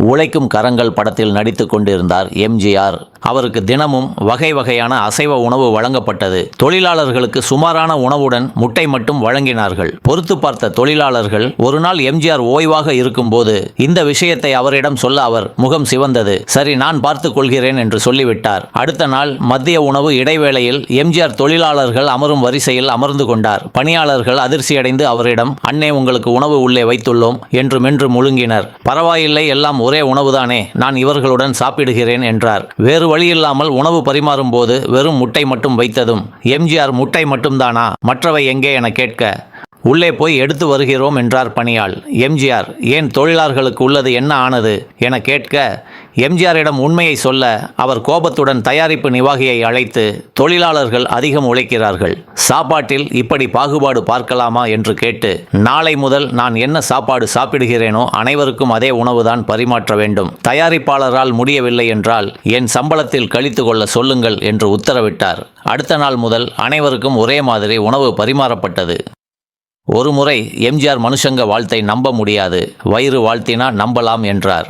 உழைக்கும் கரங்கள் படத்தில் நடித்து கொண்டிருந்தார் எம்ஜிஆர். அவருக்கு தினமும் வகை வகையான அசைவ உணவு வழங்கப்பட்டது. தொழிலாளர்களுக்கு சுமாரான உணவுடன் முட்டை மட்டும் வழங்கினார்கள். பொறுத்து பார்த்த தொழிலாளர்கள் ஒரு நாள் எம்ஜிஆர் ஓய்வாக இருக்கும்போது இந்த விஷயத்தை அவரிடம் சொல்ல அவர் முகம் சிவந்தது. சரி, நான் பார்த்துக் கொள்கிறேன் என்று சொல்லிவிட்டார். அடுத்த நாள் மதிய உணவு இடைவேளையில் எம்ஜிஆர் தொழிலாளர்கள் அமரும் வரிசையில் அமர்ந்து கொண்டார். பணியாளர்கள் அதிர்ச்சியடைந்து அவரிடம், அண்ணே, உங்களுக்கு உணவு உள்ளே வைத்துள்ளோம் என்று மென்று முழுங்கினர். பரவாயில்லை, எல்லாம் ஒரே உணவுதானே, நான் இவர்களுடன் சாப்பிடுகிறேன் என்றார். வேறு வழியில்லாமல் உணவு பரிமாறும் போது வெறும் முட்டை மட்டும் வைத்ததும் எம்ஜிஆர், முட்டை மட்டும்தானா, மற்றவை எங்கே என கேட்க, உள்ளே போய் எடுத்து வருகிறோம் என்றார் பணியாள். எம்ஜிஆர், ஏன் தொழிலாளர்களுக்கு உள்ளது என்ன ஆனது என கேட்க, எம்ஜிஆரிடம் உண்மையை சொல்ல அவர் கோபத்துடன் தயாரிப்பு நிர்வாகியை அழைத்து, தொழிலாளர்கள் அதிகம் உழைக்கிறார்கள், சாப்பாட்டில் இப்படி பாகுபாடு பார்க்கலாமா என்று கேட்டு, நாளை முதல் நான் என்ன சாப்பாடு சாப்பிடுகிறேனோ அனைவருக்கும் அதே உணவுதான் பரிமாற்ற வேண்டும். தயாரிப்பாளரால் முடியவில்லை என்றால் என் சம்பளத்தில் கழித்து கொள்ள சொல்லுங்கள் என்று உத்தரவிட்டார். அடுத்த நாள் முதல் அனைவருக்கும் ஒரே மாதிரி உணவு பரிமாறப்பட்டது. ஒருமுறை எம்ஜிஆர் மனுஷங்க வாழ்த்தை நம்ப முடியாது, வயிறு வாழ்த்தினா நம்பலாம் என்றார்.